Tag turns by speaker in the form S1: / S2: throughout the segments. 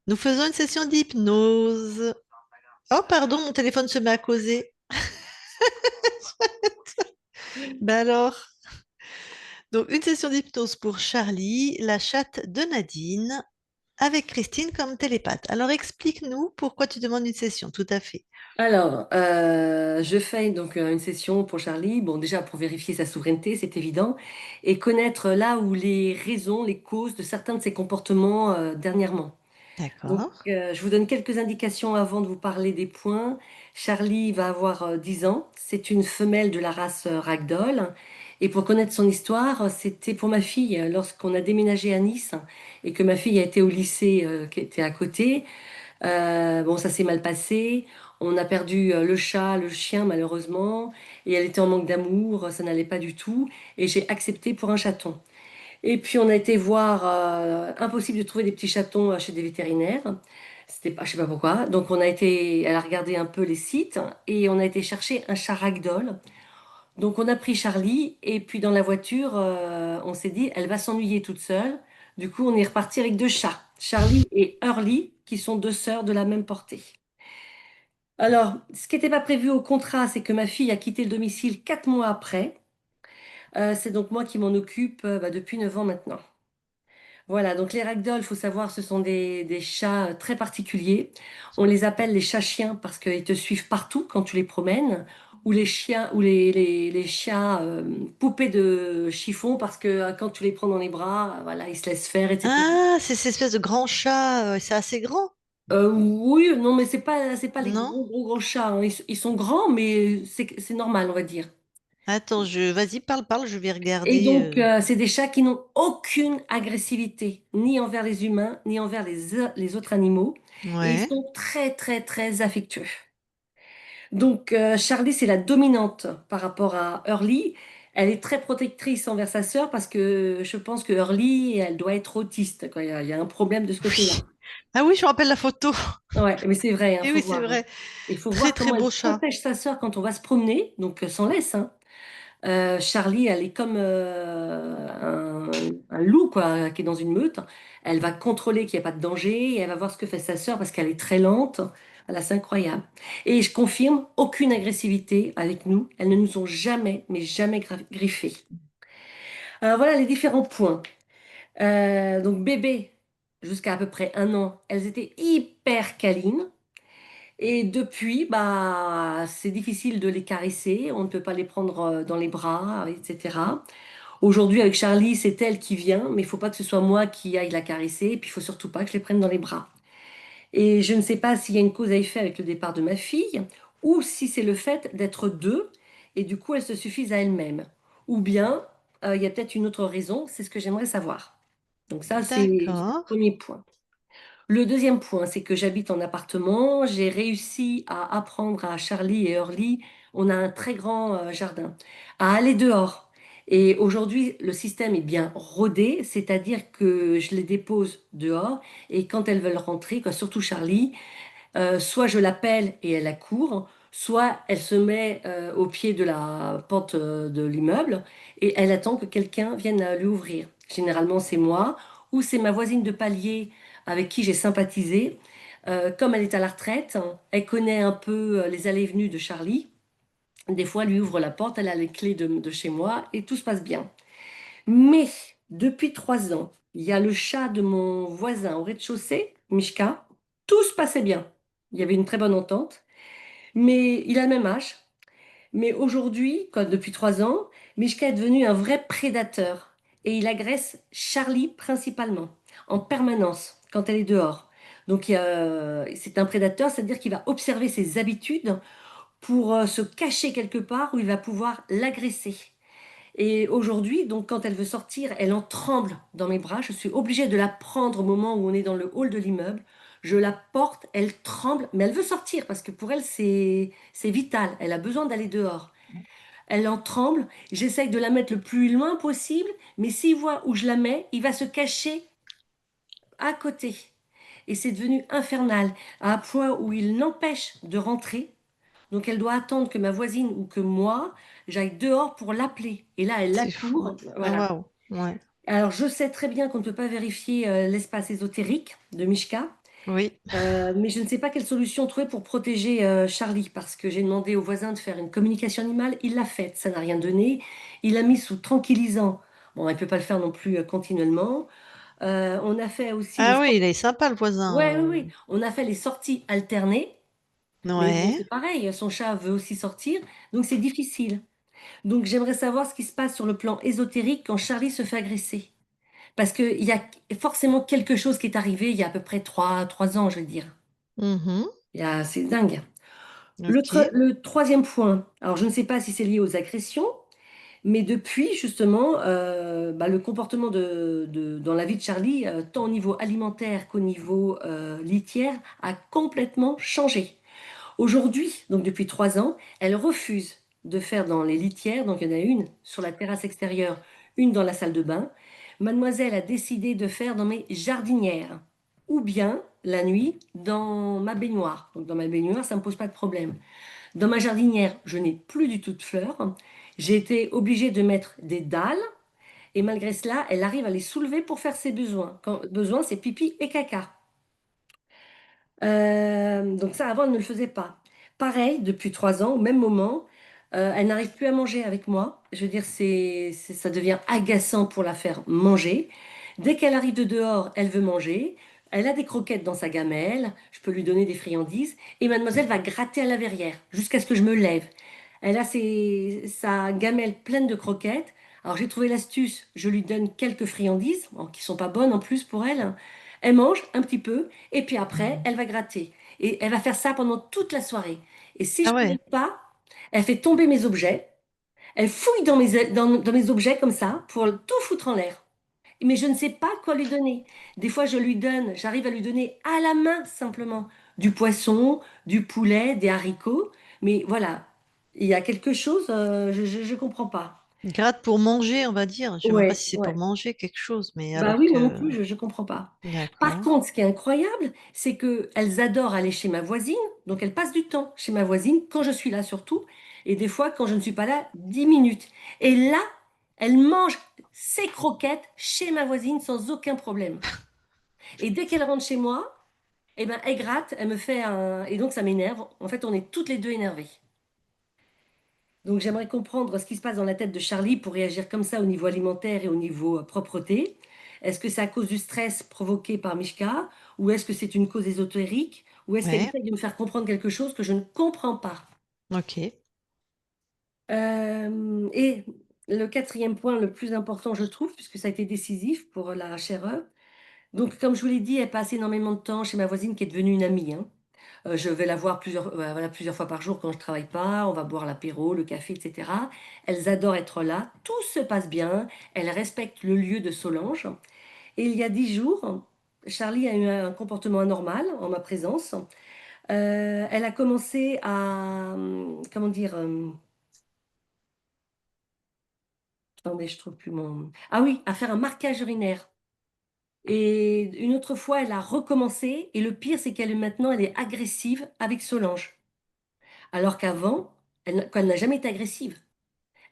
S1: Nous faisons une session d'hypnose. Oh, pardon, mon téléphone se met à causer. Ben alors, donc une session d'hypnose pour Charlie, la chatte de Nadine, avec Christine comme télépathe. Alors explique-nous pourquoi tu demandes une session, tout à fait.
S2: Alors, je fais donc une session pour Charlie. Bon, déjà pour vérifier sa souveraineté, c'est évident, et connaître là où les raisons, les causes de certains de ses comportements dernièrement. Donc,
S1: D'accord.
S2: je vous donne quelques indications avant de vous parler des points. Charlie va avoir 10 ans. C'est une femelle de la race Ragdoll. Et pour connaître son histoire, c'était pour ma fille lorsqu'on a déménagé à Nice et que ma fille a été au lycée qui était à côté. Bon, ça s'est mal passé. On a perdu le chat, le chien, malheureusement. Et elle était en manque d'amour. Ça n'allait pas du tout. Et j'ai accepté pour un chaton. Et puis, on a été voir. Impossible de trouver des petits chatons chez des vétérinaires. C'était pas, je sais pas pourquoi. Donc, elle a regardé un peu les sites. Et on a été chercher un chat ragdoll. Donc, on a pris Charlie. Et puis, dans la voiture, on s'est dit, elle va s'ennuyer toute seule. Du coup, on est reparti avec deux chats, Charlie et Hurley, qui sont deux sœurs de la même portée. Alors, ce qui n'était pas prévu au contrat, c'est que ma fille a quitté le domicile 4 mois après. C'est donc moi qui m'en occupe depuis 9 ans maintenant. Voilà, donc les ragdoll, il faut savoir, ce sont des chats très particuliers. On les appelle les chats-chiens parce qu'ils te suivent partout quand tu les promènes, ou les chiens, ou les chats poupées de chiffon parce que quand tu les prends dans les bras, voilà, ils se laissent faire, etc.
S1: Ah, c'est cette espèce de grand chat, c'est assez grand,
S2: Oui, non, mais c'est pas les
S1: non?
S2: gros chats, hein. Ils sont grands, mais c'est normal, on va dire.
S1: Attends, vas-y, parle, je vais
S2: Et
S1: regarder.
S2: donc, c'est des chats qui n'ont aucune agressivité, ni envers les humains, ni envers les autres animaux. Et ils
S1: Ouais.
S2: sont très, très, très affectueux. Donc, Charlie, c'est la dominante par rapport à Hurley. Elle est très protectrice envers sa sœur parce que je pense que Hurley, elle doit être autiste, quoi. Il y a un problème de ce côté-là.
S1: Oui. Ah oui, je me rappelle la photo.
S2: Ouais, mais c'est vrai, il
S1: Et
S2: faut
S1: oui, c'est
S2: voir, hein.
S1: vrai.
S2: Il faut
S1: Très,
S2: voir
S1: très
S2: comment elle
S1: beau chat.
S2: protège sa sœur quand on va se promener, donc sans laisse, hein. Charlie, elle est comme un loup quoi, qui est dans une meute. Elle va contrôler qu'il n'y a pas de danger et elle va voir ce que fait sa sœur parce qu'elle est très lente. Voilà, c'est incroyable. Et je confirme, aucune agressivité avec nous. Elles ne nous ont jamais, mais jamais griffé. Alors voilà les différents points. Donc bébé, jusqu'à à peu près 1 an, elles étaient hyper câlines. Et depuis, bah, c'est difficile de les caresser, on ne peut pas les prendre dans les bras, etc. Aujourd'hui, avec Charlie, c'est elle qui vient, mais il faut pas que ce soit moi qui aille la caresser, et puis il faut surtout pas que je les prenne dans les bras. Et je ne sais pas s'il y a une cause à effet avec le départ de ma fille, ou si c'est le fait d'être deux, et du coup, elles se suffisent à elles-mêmes. Ou bien, il y a peut-être une autre raison, c'est ce que j'aimerais savoir. Donc ça, c'est le
S1: D'accord.
S2: premier point. Le deuxième point, c'est que j'habite en appartement. J'ai réussi à apprendre à Charlie et Hurley, on a un très grand jardin, à aller dehors. Et aujourd'hui, le système est bien rodé, c'est-à-dire que je les dépose dehors et quand elles veulent rentrer, quoi, surtout Charlie, soit je l'appelle et elle accourt, soit elle se met au pied de la porte de l'immeuble et elle attend que quelqu'un vienne lui ouvrir. Généralement, c'est moi ou c'est ma voisine de palier avec qui j'ai sympathisé. Comme elle est à la retraite, elle connaît un peu les allées et venues de Charlie. Des fois, elle lui ouvre la porte, elle a les clés de chez moi et tout se passe bien. Mais depuis 3 ans, il y a le chat de mon voisin au rez-de-chaussée, Mishka. Tout se passait bien. Il y avait une très bonne entente. Mais il a le même âge. Mais aujourd'hui, depuis 3 ans, Mishka est devenu un vrai prédateur. Et il agresse Charlie principalement, en permanence, quand elle est dehors. Donc c'est un prédateur, c'est-à-dire qu'il va observer ses habitudes pour se cacher quelque part où il va pouvoir l'agresser. Et aujourd'hui, donc quand elle veut sortir, elle en tremble dans mes bras. Je suis obligée de la prendre au moment où on est dans le hall de l'immeuble. Je la porte, elle tremble, mais elle veut sortir parce que pour elle, c'est vital. Elle a besoin d'aller dehors. Elle en tremble. J'essaye de la mettre le plus loin possible, mais s'il voit où je la mets, il va se cacher à côté. Et c'est devenu infernal, à un point où il l'empêche de rentrer. Donc elle doit attendre que ma voisine ou que moi, j'aille dehors pour l'appeler. Et là, elle
S1: C'est fou.
S2: l'accourt.
S1: Ah,
S2: Voilà.
S1: waouh. Ouais.
S2: Alors je sais très bien qu'on ne peut pas vérifier l'espace ésotérique de Mishka,
S1: Oui.
S2: Mais je ne sais pas quelle solution trouver pour protéger Charlie, parce que j'ai demandé au voisin de faire une communication animale. Il l'a faite, ça n'a rien donné. Il l'a mis sous tranquillisant. Bon, il ne peut pas le faire non plus continuellement. On a fait aussi les
S1: Ah oui,
S2: sorties.
S1: il est sympa le
S2: Ouais,
S1: voisin.
S2: oui, oui. On a fait les sorties alternées. Mais bon,
S1: Ouais.
S2: c'est pareil, son chat veut aussi sortir, donc c'est difficile. Donc j'aimerais savoir ce qui se passe sur le plan ésotérique quand Charlie se fait agresser. Parce qu'il y a forcément quelque chose qui est arrivé il y a à peu près trois ans, je vais dire.
S1: Mhm.
S2: C'est dingue.
S1: Ok.
S2: Le troisième point, alors je ne sais pas si c'est lié aux agressions, mais depuis justement, bah, le comportement dans la vie de Charlie, tant au niveau alimentaire qu'au niveau litière, a complètement changé. Aujourd'hui, donc depuis 3 ans, elle refuse de faire dans les litières, donc il y en a une sur la terrasse extérieure, une dans la salle de bain. Mademoiselle a décidé de faire dans mes jardinières, ou bien la nuit dans ma baignoire. Donc dans ma baignoire, ça ne me pose pas de problème. Dans ma jardinière, je n'ai plus du tout de fleurs. J'ai été obligée de mettre des dalles, et malgré cela, elle arrive à les soulever pour faire ses besoins. Quand besoin, c'est pipi et caca. Donc ça, avant, elle ne le faisait pas. Pareil, depuis 3 ans, au même moment, elle n'arrive plus à manger avec moi. Je veux dire, ça devient agaçant pour la faire manger. Dès qu'elle arrive de dehors, elle veut manger. Elle a des croquettes dans sa gamelle. Je peux lui donner des friandises. Et mademoiselle va gratter à la verrière jusqu'à ce que je me lève. Elle a sa gamelle pleine de croquettes. Alors j'ai trouvé l'astuce. Je lui donne quelques friandises, bon, qui sont pas bonnes en plus pour elle. Elle mange un petit peu. Et puis après, elle va gratter. Et elle va faire ça pendant toute la soirée. Et si
S1: Ah
S2: je
S1: ouais.
S2: n'arrive pas, elle fait tomber mes objets. Elle fouille dans mes objets comme ça pour tout foutre en l'air. Mais je ne sais pas quoi lui donner. Des fois, j'arrive à lui donner à la main simplement du poisson, du poulet, des haricots. Mais voilà, il y a quelque chose, je ne comprends pas.
S1: Gratte pour manger, on va dire. Je ne sais même pas
S2: Ouais,
S1: si c'est pour
S2: ouais.
S1: manger quelque chose, mais
S2: Bah
S1: alors
S2: oui, moi non
S1: que...
S2: plus, je comprends pas. Par
S1: D'accord.
S2: contre, ce qui est incroyable, c'est que elles adorent aller chez ma voisine, donc elles passent du temps chez ma voisine quand je suis là surtout, et des fois quand je ne suis pas là, 10 minutes. Et là, elles mangent ses croquettes chez ma voisine sans aucun problème. Et dès qu'elle rentre chez moi, eh ben, elle gratte, elle me fait un... Et donc ça m'énerve. En fait, on est toutes les deux énervées. Donc j'aimerais comprendre ce qui se passe dans la tête de Charlie pour réagir comme ça au niveau alimentaire et au niveau propreté. Est-ce que c'est à cause du stress provoqué par Mishka ou est-ce que c'est une cause ésotérique ou est-ce qu'elle
S1: Ouais.
S2: essaye de me faire comprendre quelque chose que je ne comprends pas?
S1: Ok.
S2: Et le quatrième point, le plus important, je trouve, puisque ça a été décisif pour la chère. Donc, comme je vous l'ai dit, elle passe énormément de temps chez ma voisine qui est devenue une amie, hein. Je vais la voir voilà, plusieurs fois par jour quand je travaille pas. On va boire l'apéro, le café, etc. Elles adorent être là. Tout se passe bien. Elles respectent le lieu de Solange. Et il y a 10 jours, Charlie a eu un comportement anormal en ma présence. Elle a commencé à, comment dire, attendez, je trouve plus mon... Ah oui, à faire un marquage urinaire. Et une autre fois, elle a recommencé. Et le pire, c'est elle est agressive avec Solange. Alors qu'avant, elle n'a jamais été agressive.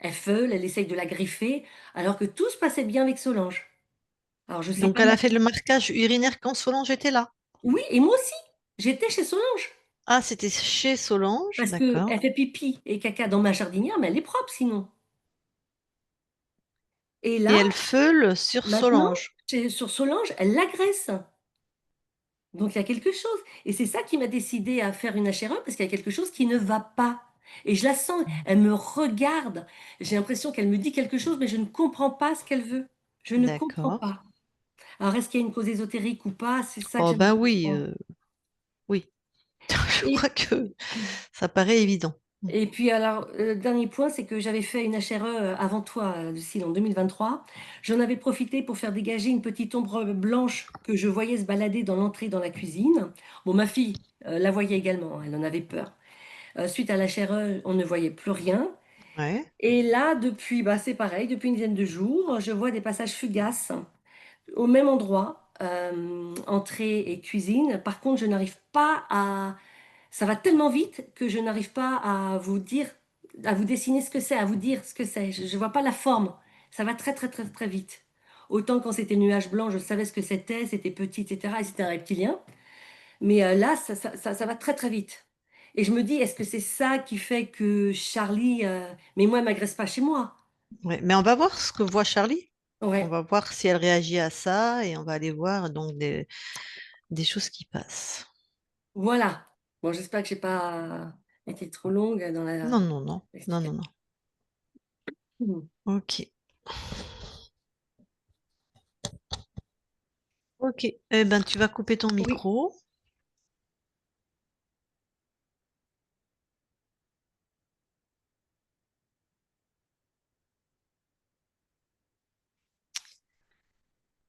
S2: Elle feule, elle essaye de la griffer, alors que tout se passait bien avec Solange. Alors je sais
S1: Donc,
S2: pas.
S1: elle a fait le marquage urinaire quand Solange était là.
S2: Oui, et moi aussi, j'étais chez Solange.
S1: Ah, c'était chez Solange,
S2: Parce que
S1: d'accord.
S2: elle fait pipi et caca dans ma jardinière, mais elle est propre sinon. Et
S1: Et
S2: là,
S1: elle feule sur
S2: maintenant,
S1: Solange.
S2: sur Solange, elle l'agresse. Donc il y a quelque chose. Et c'est ça qui m'a décidé à faire une HRE, parce qu'il y a quelque chose qui ne va pas. Et je la sens, elle me regarde. J'ai l'impression qu'elle me dit quelque chose, mais je ne comprends pas ce qu'elle veut. Je ne comprends
S1: D'accord.
S2: pas. Alors, est-ce qu'il y a une cause ésotérique ou pas? C'est ça que
S1: Oh,
S2: j'aimerais
S1: ben oui,
S2: comprendre.
S1: oui. Je
S2: Et,
S1: crois que ça paraît évident.
S2: et puis, alors, le dernier point, c'est que j'avais fait une HRE avant toi, Lucille, en 2023. J'en avais profité pour faire dégager une petite ombre blanche que je voyais se balader dans l'entrée dans la cuisine. Bon, ma fille la voyait également, elle en avait peur. Suite à la HRE, on ne voyait plus rien.
S1: Ouais.
S2: Et là, depuis, bah, c'est pareil, depuis une dizaine de jours, je vois des passages fugaces au même endroit, entrée et cuisine. Par contre, je n'arrive pas à... Ça va tellement vite que je n'arrive pas à vous dire, à vous dessiner ce que c'est, à vous dire ce que c'est. Je ne vois pas la forme. Ça va très, très, très, très vite. Autant quand c'était nuage blanc, je savais ce que c'était petit, etc. Et c'était un reptilien. Mais là, ça va très, très vite. Et je me dis: «Est-ce que c'est ça qui fait que Charlie, mais moi, elle m'agresse pas chez moi?»
S1: Ouais, mais on va voir ce que voit Charlie. On
S2: Ouais,
S1: va voir si elle réagit à ça et on va aller voir donc des choses qui passent.
S2: voilà. Bon, j'espère que j'ai pas été trop longue dans
S1: Non,
S2: la
S1: non, non, non, non,
S2: l'explication.
S1: non.
S2: Mmh.
S1: Ok, ok. Eh ben, tu vas couper ton
S2: Oui,
S1: micro.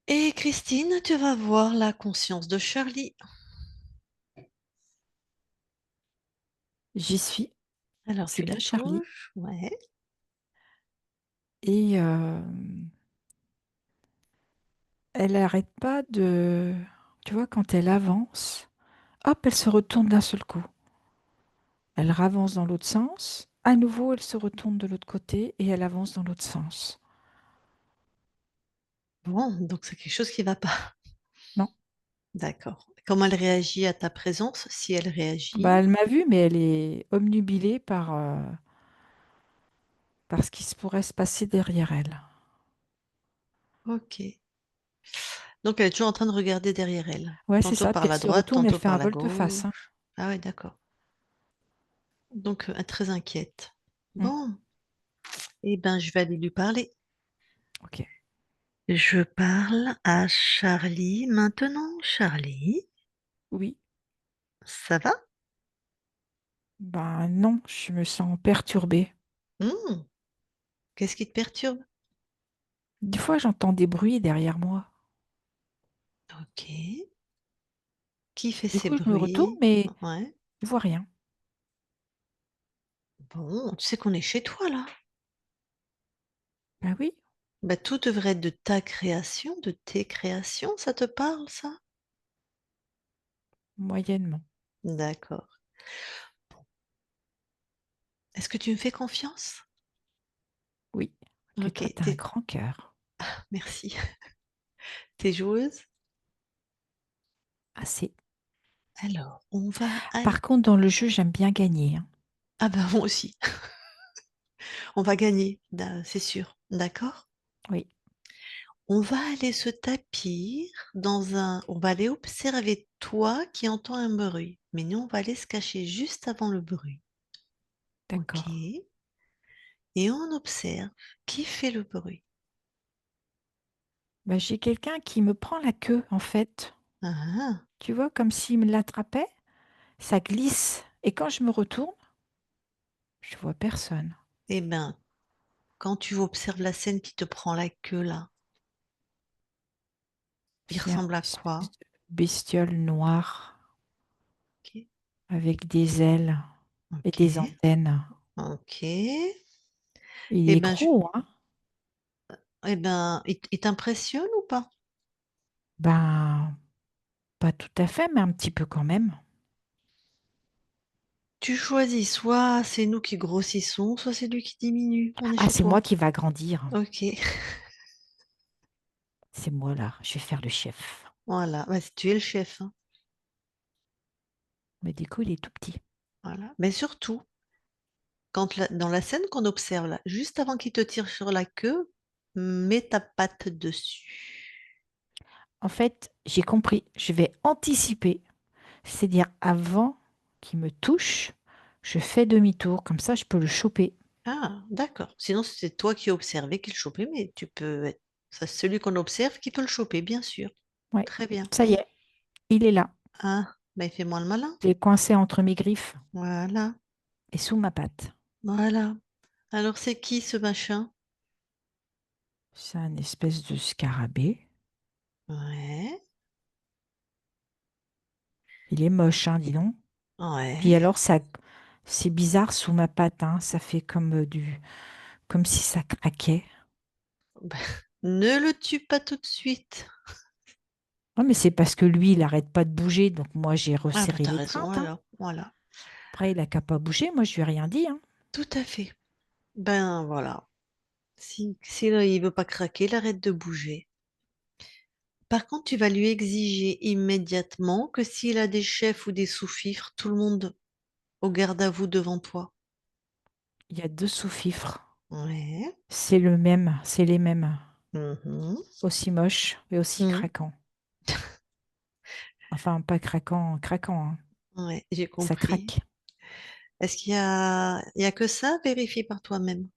S1: Et Christine, tu vas voir la conscience de Charlie.
S3: J'y suis,
S1: Alors,
S3: c'est
S1: tu
S3: bien
S1: la
S3: Charlie.
S1: touches. Ouais.
S3: Et elle n'arrête pas de... Tu vois, quand elle avance, hop, elle se retourne d'un seul coup. Elle avance dans l'autre sens. À nouveau, elle se retourne de l'autre côté et elle avance dans l'autre sens.
S1: Bon, donc c'est quelque chose qui va pas.
S3: Non.
S1: D'accord. Comment elle réagit à ta présence, si elle
S3: Bah,
S1: réagit?
S3: elle m'a vue, mais elle est obnubilée par ce qui se pourrait se passer derrière elle.
S1: Ok. Donc elle est toujours en train de regarder derrière elle.
S3: Ouais, c'est
S1: Tantôt
S3: ça.
S1: par
S3: Puis elle
S1: la
S3: se
S1: droite,
S3: retourne, elle
S1: tantôt
S3: fait
S1: par
S3: un
S1: la
S3: volte-face, hein.
S1: gauche. Ah ouais, d'accord. Donc très inquiète.
S3: Mm.
S1: Bon, eh ben je vais aller lui parler.
S3: Ok.
S1: Je parle à Charlie maintenant. Charlie,
S3: Oui.
S1: ça va?
S3: Ben non, je me sens perturbée.
S1: Hmm, qu'est-ce qui te perturbe?
S3: Des fois, j'entends des bruits derrière moi.
S1: Ok. Qui fait
S3: Du
S1: ces
S3: coup, je me retourne,
S1: bruits?
S3: mais
S1: Ouais.
S3: je vois rien.
S1: Bon, tu sais qu'on est chez toi là.
S3: Ben oui,
S1: Bah, tout devrait être de ta création, de tes créations, ça te parle, ça?
S3: moyennement.
S1: D'accord. Est-ce que tu me fais confiance?
S3: Oui, que
S1: Ok,
S3: toi, tu as un grand cœur.
S1: merci. T'es joueuse?
S3: Assez.
S1: Alors, on va aller.
S3: Par contre, dans le jeu, j'aime bien gagner, hein.
S1: Ah ben moi aussi, on va gagner, c'est sûr. D'accord?
S3: Oui,
S1: On va aller se tapir dans un. On va aller observer toi qui entends un bruit. Mais nous, on va aller se cacher juste avant le bruit. Ok?
S3: d'accord.
S1: Et on observe qui fait le bruit.
S3: Ben, j'ai quelqu'un qui me prend la queue, en fait.
S1: Ah,
S3: Tu vois, comme s'il me l'attrapait, ça glisse. Et quand je me retourne, je vois personne.
S1: eh ben, quand tu observes la scène qui te prend la queue là, il
S3: C'est une
S1: ressemble à
S3: espèce
S1: quoi?
S3: de bestiole noire
S1: Ok,
S3: avec des ailes et
S1: ok,
S3: des antennes.
S1: ok.
S3: Il
S1: Eh
S3: est
S1: ben,
S3: gros, hein?
S1: il t'impressionne ou pas?
S3: Ben, pas tout à fait, mais un petit peu quand même.
S1: Tu choisis, soit c'est nous qui grossissons, soit c'est lui qui diminue. On est
S3: Ah,
S1: chez
S3: c'est moi
S1: toi.
S3: qui va grandir.
S1: Ok,
S3: C'est moi là, je vais faire le chef.
S1: voilà. Bah, tu es le chef, hein.
S3: Mais du coup, il est tout petit.
S1: Voilà. Mais surtout, dans la scène qu'on observe là, juste avant qu'il te tire sur la queue, mets ta patte dessus.
S3: En fait, j'ai compris, je vais anticiper, c'est-à-dire avant qu'il me touche, je fais demi-tour, comme ça je peux le choper.
S1: Ah, d'accord. Sinon, c'est toi qui as observé qu'il chopait, mais tu peux être. C'est celui qu'on observe qui peut le choper, bien sûr.
S3: Ouais,
S1: Très bien.
S3: ça y est, il est là.
S1: Ah, bah, fais-moi le malin.
S3: Il est coincé entre mes griffes
S1: Voilà,
S3: et sous ma patte.
S1: voilà. Alors, c'est qui ce machin?
S3: C'est un espèce de scarabée.
S1: Ouais,
S3: Il est moche, hein, dis donc. Puis
S1: ouais.
S3: alors, ça, c'est bizarre sous ma patte, hein, ça fait comme comme si ça craquait.
S1: Bah, ne le tue pas tout de suite.
S3: Non, mais c'est parce que lui, il n'arrête pas de bouger, donc moi j'ai
S1: Ah, bah,
S3: resserré
S1: t'as raison,
S3: l'étreinte, hein.
S1: alors. Voilà.
S3: Après, il n'a qu'à pas bouger, moi je lui ai rien dit, hein.
S1: Tout à fait. Ben, voilà. Si il veut pas craquer, il arrête de bouger. Par contre, tu vas lui exiger immédiatement que s'il a des chefs ou des sous-fifres, tout le monde au garde à vous devant toi.
S3: Il y a deux sous-fifres.
S1: Ouais.
S3: C'est le même, c'est les mêmes.
S1: Mhm.
S3: Aussi moches et aussi
S1: Mhm.
S3: craquants. Enfin, pas craquant, craquant, hein.
S1: Ouais, j'ai
S3: Ça
S1: compris.
S3: craque.
S1: Est-ce qu'il y a que ça? Vérifie par toi-même.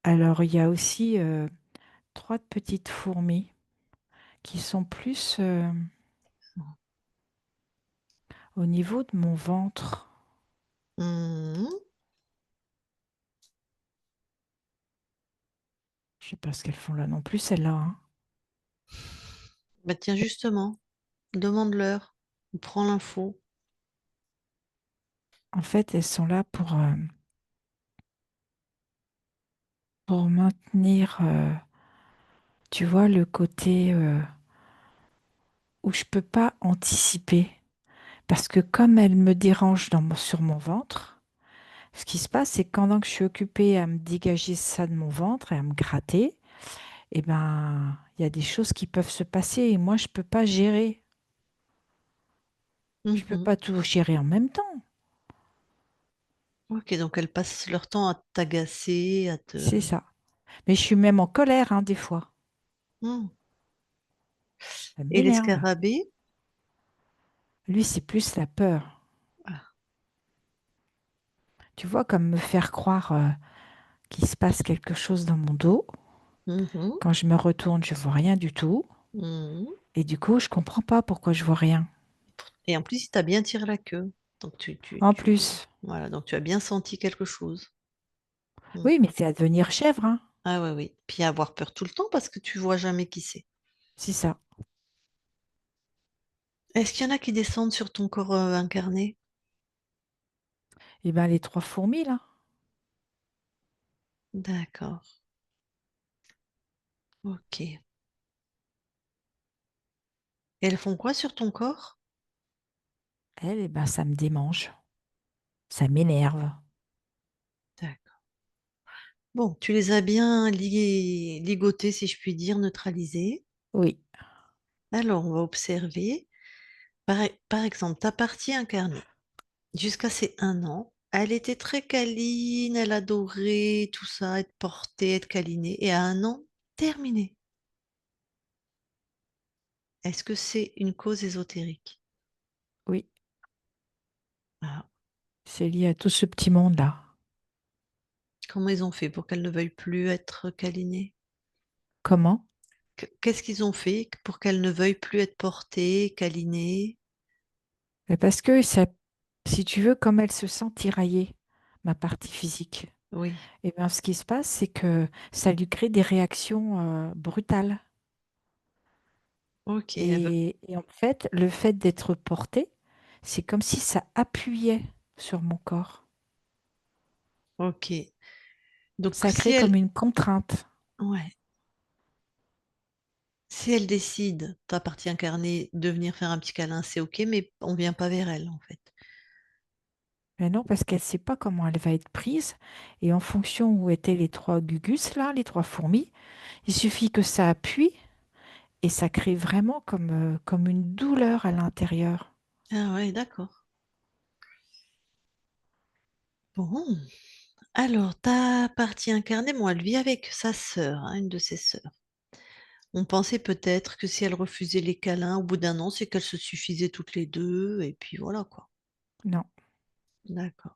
S3: Alors, il y a aussi trois petites fourmis qui sont plus au niveau de mon ventre.
S1: Mhm.
S3: Je sais pas ce qu'elles font là non plus, celles-là, hein.
S1: Bah tiens, justement, demande-leur. Ou prends l'info.
S3: En fait, elles sont là pour maintenir, tu vois, le côté où je peux pas anticiper. Parce que comme elles me dérangent sur mon ventre, ce qui se passe, c'est que pendant que je suis occupée à me dégager ça de mon ventre et à me gratter, eh ben, il y a des choses qui peuvent se passer et moi, je peux pas gérer. Je peux
S1: Mhm.
S3: pas tout gérer en même temps.
S1: Ok, donc elles passent leur temps à t'agacer, à te...
S3: C'est ça. Mais je suis même en colère, hein, des fois.
S1: Mhm.
S3: Ça
S1: Et les
S3: m'énerve.
S1: scarabées?
S3: Lui, c'est plus la peur.
S1: Ah.
S3: Tu vois, comme me faire croire qu'il se passe quelque chose dans mon dos.
S1: Mhm.
S3: Quand je me retourne, je vois rien du tout.
S1: Mhm.
S3: Et du coup, je comprends pas pourquoi je vois rien.
S1: Et en plus, il t'a bien tiré la queue. Donc
S3: En plus,
S1: voilà, donc tu as bien senti quelque chose. Mhm.
S3: oui, mais c'est à devenir chèvre, hein.
S1: Ah ouais, oui. Puis avoir peur tout le temps parce que tu vois jamais qui c'est.
S3: C'est ça.
S1: Est-ce qu'il y en a qui descendent sur ton corps incarné?
S3: Et ben les trois fourmis, là.
S1: D'accord. Ok. Et elles font quoi sur ton corps?
S3: Elles, eh ben, ça me démange. Ça m'énerve.
S1: D'accord. Bon, tu les as bien ligotées, si je puis dire, neutralisées.
S3: Oui,
S1: Alors, on va observer. Par exemple, ta partie incarnée, jusqu'à ses 1 an, elle était très câline, elle adorait tout ça, être portée, être câlinée. Et à 1 an, terminé. Est-ce que c'est une cause ésotérique?
S3: oui.
S1: Ah.
S3: C'est lié à tout ce petit monde-là.
S1: Comment ils ont fait pour qu'elle ne veuille plus être câlinée?
S3: Comment?
S1: Qu'est-ce qu'ils ont fait pour qu'elle ne veuille plus être portée, câlinée?
S3: Mais parce que ça, si tu veux, comme elle se sent tiraillée, ma partie physique,
S1: Oui,
S3: et bien ce qui se passe, c'est que ça lui crée des réactions brutales.
S1: ok,
S3: Et en fait, le fait d'être portée, c'est comme si ça appuyait sur mon corps.
S1: ok. Donc
S3: Ça
S1: si
S3: crée
S1: elle,
S3: comme une contrainte.
S1: ouais, si elle décide, ta partie incarnée, de venir faire un petit câlin, c'est ok, mais on vient pas vers elle en fait.
S3: Mais non, parce qu'elle ne sait pas comment elle va être prise. Et en fonction où étaient les trois gugus, là, les trois fourmis, il suffit que ça appuie et ça crée vraiment comme une douleur à l'intérieur.
S1: Ah ouais, d'accord. Bon, alors ta partie incarnée, bon, elle vit avec sa sœur, hein, une de ses sœurs. On pensait peut-être que si elle refusait les câlins au bout d'1 an, c'est qu'elles se suffisaient toutes les deux, et puis voilà quoi.
S3: Non.
S1: D'accord.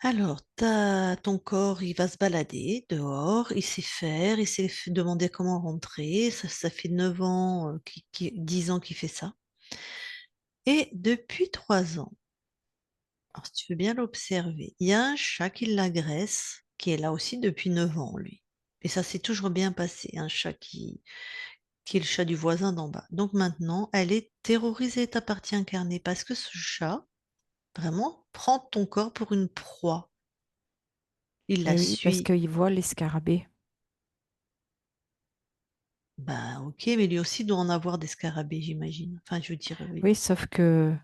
S1: Alors, ton corps, il va se balader dehors, il sait faire, il sait demander comment rentrer. Ça fait 9 ans, 10 ans qu'il fait ça. Et depuis 3 ans, alors si tu veux bien l'observer, il y a un chat qui l'agresse, qui est là aussi depuis 9 ans, lui. Et ça s'est toujours bien passé, un chat qui est le chat du voisin d'en bas. Donc maintenant, elle est terrorisée, ta partie incarnée, parce que ce chat, vraiment, prend ton corps pour une proie. Il la
S3: Et oui, parce
S1: suit.
S3: qu'il voit les scarabées.
S1: Bah ok, mais lui aussi doit en avoir des scarabées, j'imagine. Enfin, je veux dire, oui.
S3: Oui, sauf que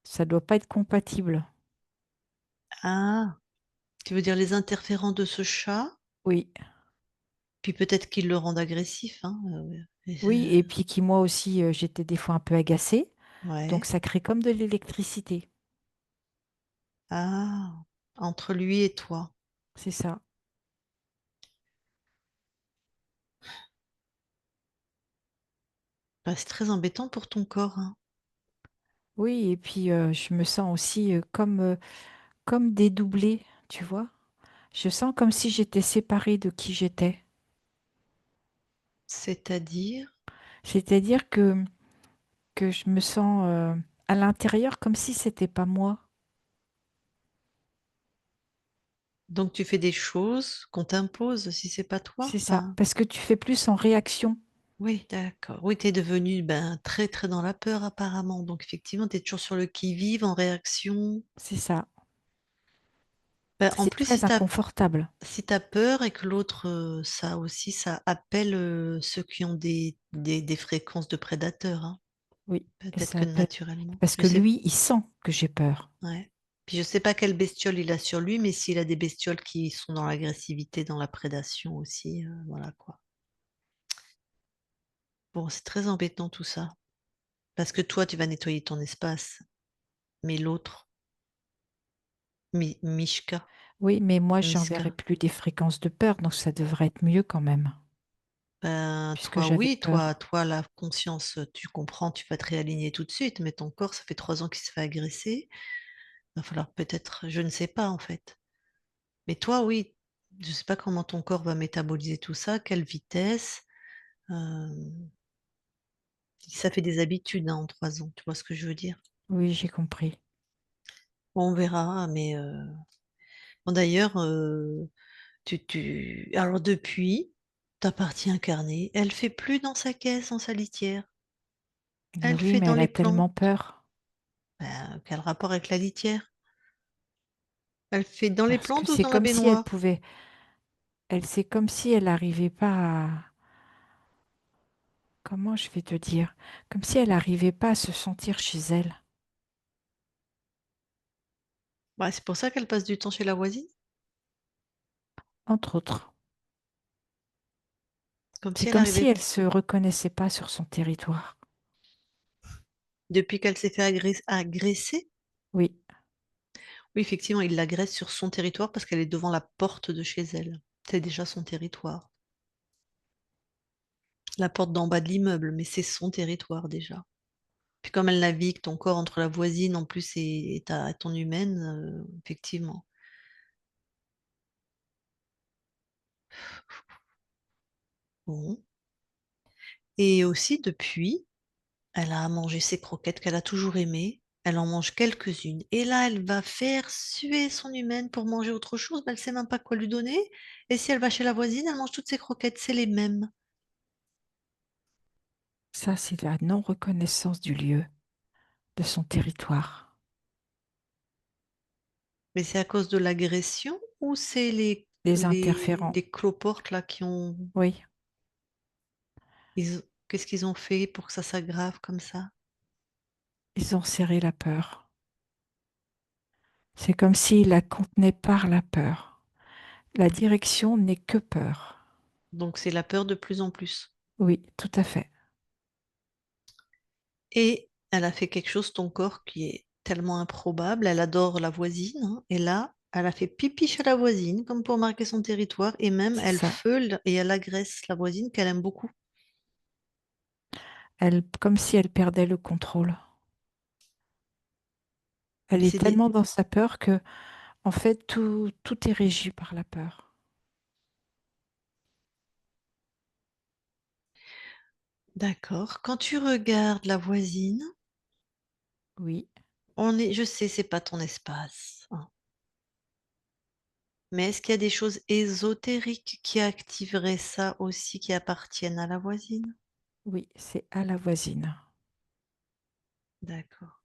S3: ça doit pas être compatible.
S1: Ah, Tu veux dire les interférences de ce chat,
S3: Oui,
S1: puis peut-être qu'ils le rendent agressif, hein,
S3: oui, et puis qui moi aussi, j'étais des fois un peu agacée, donc
S1: ouais.
S3: ça crée comme de l'électricité.
S1: Ah, entre lui et toi.
S3: C'est ça.
S1: Bah, c'est très embêtant pour ton corps, hein.
S3: Oui, et puis je me sens aussi comme dédoublée, tu vois. Je sens comme si j'étais séparée de qui j'étais.
S1: C'est-à-dire,
S3: C'est-à-dire que je me sens à l'intérieur comme si c'était pas moi.
S1: donc tu fais des choses qu'on t'impose si c'est pas toi.
S3: C'est ça.
S1: Enfin,
S3: Parce que tu fais plus en réaction.
S1: oui, d'accord. Oui, tu es devenu ben, très très dans la peur apparemment. Donc effectivement, tu es toujours sur le qui-vive, en réaction.
S3: C'est ça.
S1: Ben, en
S3: C'est
S1: plus,
S3: très inconfortable.
S1: si tu peur et que l'autre, ça aussi, ça appelle ceux qui ont des fréquences de prédateurs, hein.
S3: Oui. Et
S1: Peut-être
S3: ça
S1: que
S3: appelle.
S1: naturellement.
S3: Parce
S1: Je
S3: que
S1: sais,
S3: lui, il sent que j'ai peur.
S1: ouais. Puis je sais pas quelle bestiole il a sur lui, mais s'il a des bestioles qui sont dans l'agressivité, dans la prédation aussi, voilà quoi. Bon, c'est très embêtant tout ça. Parce que toi, tu vas nettoyer ton espace, mais l'autre, Mishka,
S3: Oui, mais moi, j'enverrai
S1: Miska,
S3: plus des fréquences de peur, donc ça devrait être mieux quand même,
S1: ben
S3: puisque
S1: toi,
S3: j'avais
S1: oui,
S3: peur.
S1: toi, la conscience, tu comprends, tu vas te réaligner tout de suite, mais ton corps, ça fait 3 ans qu'il se fait agresser. Va falloir peut-être, je ne sais pas en fait. Mais toi, oui, je sais pas comment ton corps va métaboliser tout ça, quelle vitesse. euh, Ça fait des habitudes hein, en 3 ans, tu vois ce que je veux dire?
S3: Oui, j'ai compris.
S1: Bon, on verra, mais bon, d'ailleurs, alors depuis, ta partie incarnée, elle fait plus dans sa caisse, dans sa litière.
S3: Mais
S1: Elle
S3: oui,
S1: fait
S3: mais
S1: dans
S3: elle
S1: les
S3: a tellement
S1: plantes.
S3: peur.
S1: Ben, quel rapport avec la litière? Elle fait dans les
S3: Parce que
S1: plantes ou
S3: c'est
S1: dans la
S3: comme si elle
S1: baignoire?
S3: pouvait, c'est comme si elle n'arrivait pas à, comment je vais te dire, comme si elle n'arrivait pas à se sentir chez elle,
S1: Ouais, c'est pour ça qu'elle passe du temps chez la voisine,
S3: entre autres.
S1: comme
S3: C'est
S1: si elle
S3: comme si
S1: arrivait,
S3: elle se reconnaissait pas sur son territoire.
S1: depuis qu'elle s'est fait agresser.
S3: Oui,
S1: Oui, effectivement, il l'agresse sur son territoire parce qu'elle est devant la porte de chez elle. C'est déjà son territoire. La porte d'en bas de l'immeuble, mais c'est son territoire déjà. Puis comme elle navigue ton corps entre la voisine en plus et ton humaine, effectivement. Bon. Et aussi depuis, elle a mangé ses croquettes qu'elle a toujours aimées. Elle en mange quelques-unes. Et là, elle va faire suer son humaine pour manger autre chose. Ben, elle sait même pas quoi lui donner. Et si elle va chez la voisine, elle mange toutes ses croquettes. C'est les mêmes.
S3: ça c'est la non-reconnaissance du lieu, de son territoire.
S1: Mais c'est à cause de l'agression ou c'est
S3: Les interférents,
S1: les cloportes là qui ont...
S3: oui,
S1: Qu'est-ce qu'ils ont fait pour que ça s'aggrave comme ça?
S3: ils ont serré la peur. C'est comme s'ils la contenaient par la peur. La direction n'est que peur.
S1: Donc c'est la peur de plus en plus.
S3: Oui, tout à fait.
S1: Et elle a fait quelque chose, ton corps, qui est tellement improbable. Elle adore la voisine, hein, et là, elle a fait pipi chez la voisine, comme pour marquer son territoire, et même
S3: C'est
S1: elle
S3: ça.
S1: feule et elle agresse la voisine qu'elle aime beaucoup.
S3: Elle, comme si elle perdait le contrôle. Elle
S1: Mais
S3: est
S1: c'est des...
S3: tellement dans sa peur que, en fait, tout est régi par la peur.
S1: D'accord. Quand tu regardes la voisine,
S3: Oui,
S1: je sais, c'est pas ton espace, hein. Mais est-ce qu'il y a des choses ésotériques qui activeraient ça aussi, qui appartiennent à la voisine?
S3: oui, c'est à la voisine.
S1: D'accord.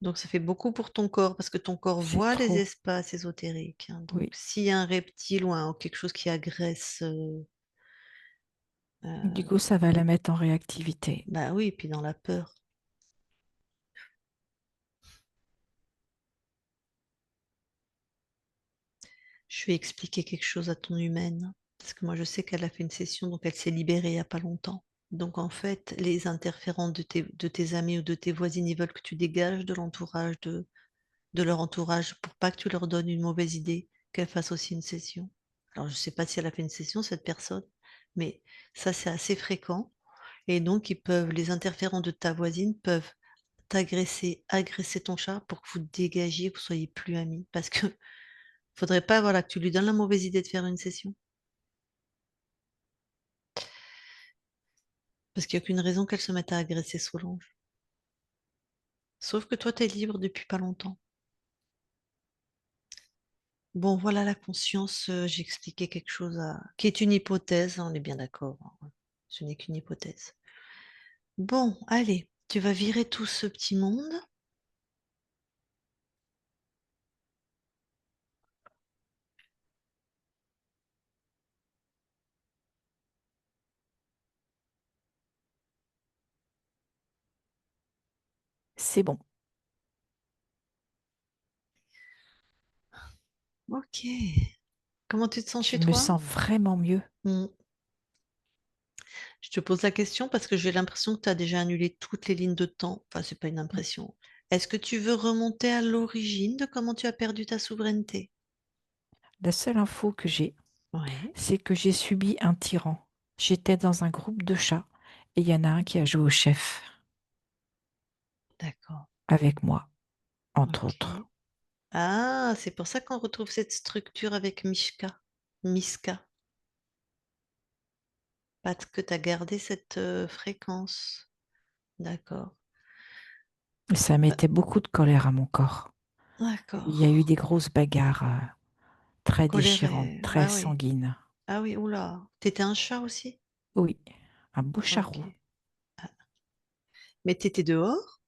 S1: Donc ça fait beaucoup pour ton corps, parce que ton corps
S3: C'est
S1: voit les
S3: trop.
S1: espaces ésotériques, hein. Donc
S3: Oui.
S1: s'il y a un reptile ou quelque chose qui agresse,
S3: Du coup, ça va la mettre en réactivité.
S1: bah oui, et puis dans la peur. Je vais expliquer quelque chose à ton humaine. Parce que moi, je sais qu'elle a fait une session, donc elle s'est libérée il n'y a pas longtemps. Donc en fait, les interférents de tes amis ou de tes voisines, ils veulent que tu dégages de l'entourage, de leur entourage, pour pas que tu leur donnes une mauvaise idée, qu'elle fasse aussi une session. Alors je sais pas si elle a fait une session, cette personne, mais ça, c'est assez fréquent. Et donc, les interférents de ta voisine peuvent t'agresser, agresser ton chat pour que vous dégagiez, que vous soyez plus amis. Parce que faudrait pas, voilà, que tu lui donnes la mauvaise idée de faire une session. Parce qu'il n'y a aucune raison qu'elle se mette à agresser Solange. Sauf que toi, tu es libre depuis pas longtemps. Bon, voilà la conscience, j'ai expliqué quelque chose qui est une hypothèse, hein, on est bien d'accord, hein. Ce n'est qu'une hypothèse. Bon, allez, tu vas virer tout ce petit monde.
S3: C'est bon.
S1: Ok. Comment tu te sens
S3: Je
S1: chez
S3: me
S1: toi?
S3: sens vraiment mieux.
S1: Hmm. Je te pose la question parce que j'ai l'impression que tu as déjà annulé toutes les lignes de temps. Enfin, c'est pas une impression. Est-ce que tu veux remonter à l'origine de comment tu as perdu ta souveraineté?
S3: La seule info que j'ai,
S1: Ouais,
S3: c'est que j'ai subi un tyran. J'étais dans un groupe de chats et il y en a un qui a joué au chef
S1: d'accord.
S3: avec moi, entre
S1: Ok.
S3: autres.
S1: Ah, c'est pour ça qu'on retrouve cette structure avec Mishka. Miska. Parce que tu as gardé cette fréquence. D'accord.
S3: Et ça
S1: Bah,
S3: mettait beaucoup de colère à mon corps. Il y a eu
S1: d'accord.
S3: des grosses bagarres très déchirantes,
S1: Coléré.
S3: très
S1: Ah oui.
S3: sanguines.
S1: Ah oui, oula. T'étais un chat aussi?
S3: Oui, un beau
S1: Ok.
S3: charroux.
S1: Ah. Mais t'étais dehors?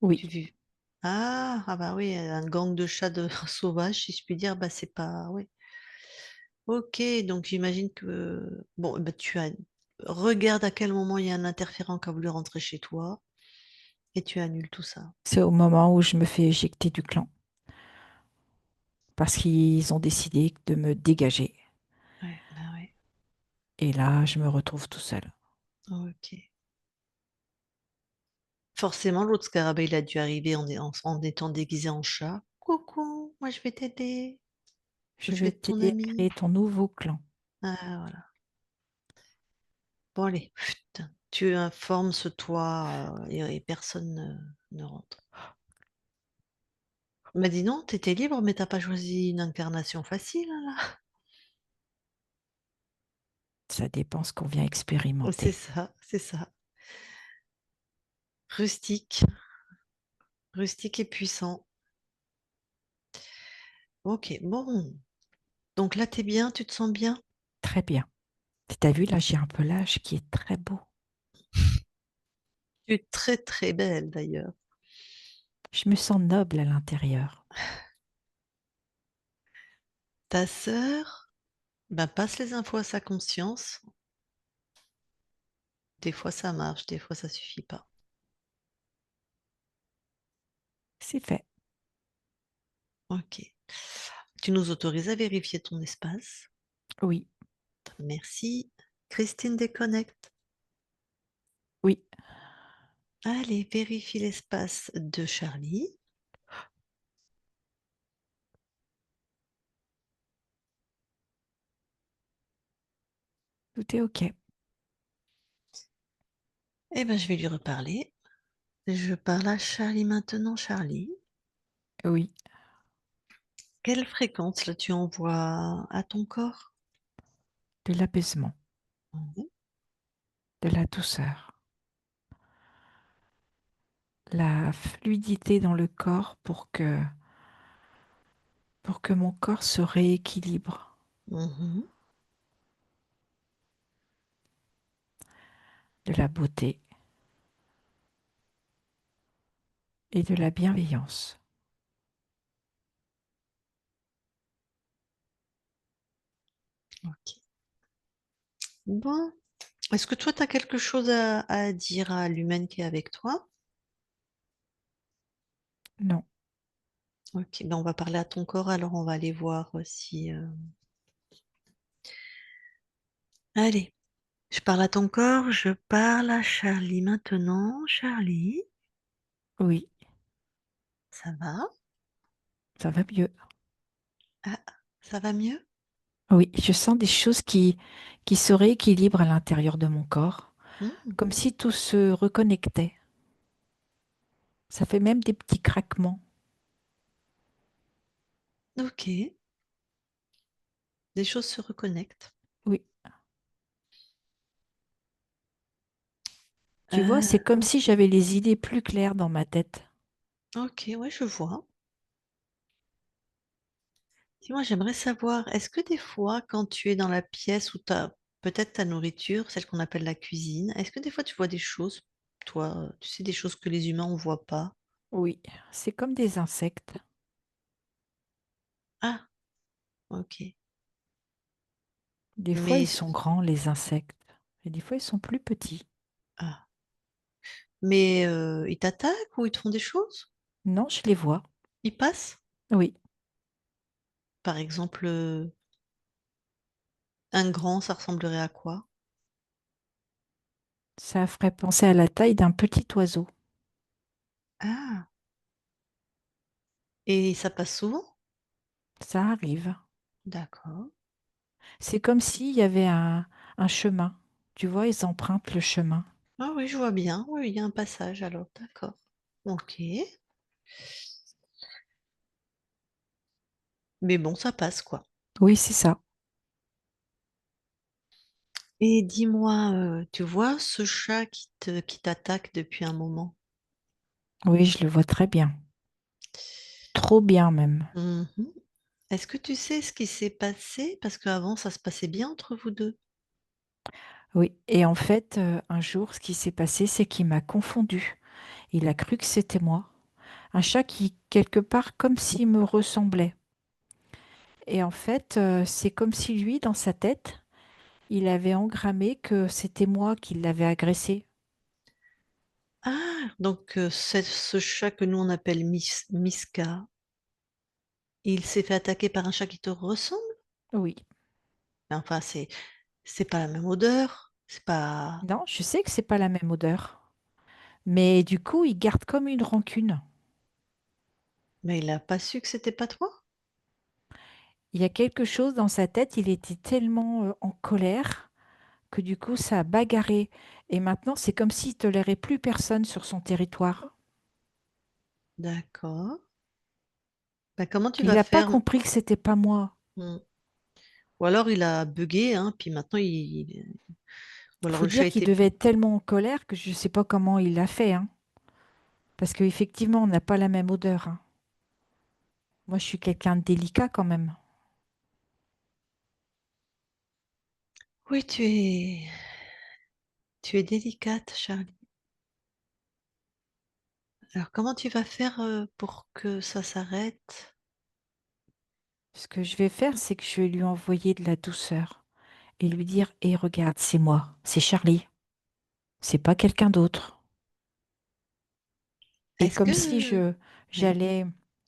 S3: Oui,
S1: Tu vis. Ah bah oui, un gang de chats sauvages, si je puis dire, bah c'est pas. Oui. Ok, donc j'imagine que. Bon, bah tu as. Regarde à quel moment il y a un interférent qui a voulu rentrer chez toi et tu annules tout ça.
S3: c'est au moment où je me fais éjecter du clan parce qu'ils ont décidé de me dégager.
S1: Ouais, bah ouais.
S3: Et là, je me retrouve tout seul.
S1: Ok. Forcément, l'autre scarabée, il a dû arriver en étant déguisé en chat. Coucou, moi je vais t'aider.
S3: Je
S1: Je vais
S3: vais
S1: être ton
S3: t'aider à
S1: ami.
S3: créer ton nouveau clan.
S1: Ah, voilà. Bon, allez, chut. Tu informes ce toit et personne ne rentre. Il m'a dit non, t'étais libre, mais t'as pas choisi une incarnation facile, là.
S3: Ça dépend ce qu'on vient
S1: Oh, c'est
S3: expérimenter.
S1: ça, c'est ça. Rustique, rustique et puissant. Ok, bon. Donc là, t'es bien, tu te sens bien?
S3: Très bien. T'as vu, là, j'ai un pelage qui est très beau.
S1: Tu es très très belle d'ailleurs.
S3: Je me sens noble à l'intérieur.
S1: Ta sœur, ben, passe les infos à sa conscience. Des fois ça marche, des fois ça suffit pas.
S3: C'est fait.
S1: Ok. Tu nous autorises à vérifier ton espace.
S3: Oui,
S1: Merci. Christine déconnecte.
S3: oui,
S1: Allez, vérifie l'espace de Charlie.
S3: tout est OK.
S1: Eh ben, je vais lui reparler. Je parle à Charlie maintenant, Charlie.
S3: Oui,
S1: Quelle fréquence là tu envoies à ton corps?
S3: de l'apaisement,
S1: Mhm.
S3: de la douceur, la fluidité dans le corps pour que mon corps se rééquilibre,
S1: Mhm.
S3: de la beauté et de la bienveillance.
S1: Ok. Bon. Est-ce que toi, tu as quelque chose à dire à l'humaine qui est avec toi?
S3: Non,
S1: Ok, ben on va parler à ton corps, alors on va aller voir si... Allez, je parle à ton corps, je parle à Charlie maintenant. Charlie,
S3: Oui,
S1: ça va?
S3: ça va mieux.
S1: Ah, ça va mieux?
S3: Oui, je sens des choses qui se rééquilibrent à l'intérieur de mon corps,
S1: Hmm,
S3: comme si tout se reconnectait. Ça fait même des petits craquements.
S1: ok, des choses se reconnectent.
S3: Oui, tu vois, c'est comme si
S1: Ok,
S3: j'avais les idées plus claires dans ma tête.
S1: ok, ouais, je vois. Dis-moi, j'aimerais savoir, est-ce que des fois, quand tu es dans la pièce où tu as peut-être ta nourriture, celle qu'on appelle la cuisine, est-ce que des fois tu vois des choses, toi, tu sais, des choses que les humains, on voit pas?
S3: Oui, c'est comme des insectes.
S1: Ah, ok.
S3: Des fois, ils
S1: Mais,
S3: sont grands, les insectes, et des fois, ils sont plus petits.
S1: ah. Mais ils t'attaquent ou ils te font des choses?
S3: Non, je les vois.
S1: Ils passent?
S3: Oui,
S1: Par exemple, un grand, ça ressemblerait à quoi?
S3: ça ferait penser à la taille d'un petit oiseau.
S1: Ah, et ça passe souvent?
S3: Ça arrive.
S1: D'accord.
S3: C'est comme s'il y avait un chemin. Tu vois, ils empruntent le chemin.
S1: Ah oui, je vois bien. Oui, il y a un passage alors. D'accord. Ok. Mais bon, ça passe quoi.
S3: Oui, c'est ça.
S1: Et dis-moi, tu vois ce chat qui t'attaque depuis un moment?
S3: Oui, je le vois très bien. Trop bien même.
S1: Mhm. Est-ce que tu sais ce qui s'est passé? Parce qu'avant, ça se passait bien entre vous deux.
S3: Oui. Et en fait, un jour, ce qui s'est passé, c'est qu'il m'a confondu. Il a cru que c'était moi. Un chat qui, quelque part, comme s'il me ressemblait. Et en fait, c'est comme si lui, dans sa tête, il avait engrammé que c'était moi qui l'avais agressé.
S1: Ah, donc ce chat que nous on appelle Miska, il s'est fait attaquer par un chat qui te ressemble?
S3: Oui.
S1: Enfin, c'est pas la même odeur. C'est pas.
S3: Non, je sais que c'est pas la même odeur. Mais du coup, il garde comme une rancune.
S1: Mais il a pas su que c'était pas toi?
S3: Il y a quelque chose dans sa tête, il était tellement en colère que du coup, ça a bagarré. Et maintenant, c'est comme s'il tolérait plus personne sur son territoire.
S1: D'accord. Bah, comment tu
S3: Il
S1: vas
S3: n'a pas
S1: faire?
S3: compris que c'était pas moi.
S1: Hmm. Ou alors il a bugué, hein, puis maintenant ou
S3: Il
S1: alors
S3: faut
S1: le chat
S3: dire qu'il
S1: était.
S3: devait être tellement en colère que je ne sais pas comment il l'a fait, hein. Parce qu'effectivement, on n'a pas la même odeur, hein. Moi, je suis quelqu'un de délicat quand même.
S1: Oui, tu es délicate, Charlie. Alors comment tu vas faire pour que ça s'arrête?
S3: Ce que je vais faire, c'est que je vais lui envoyer de la douceur et lui dire, hé, regarde, c'est moi, c'est Charlie, c'est pas quelqu'un d'autre. Et
S1: Est-ce
S3: comme si
S1: que... Oui,
S3: j'allais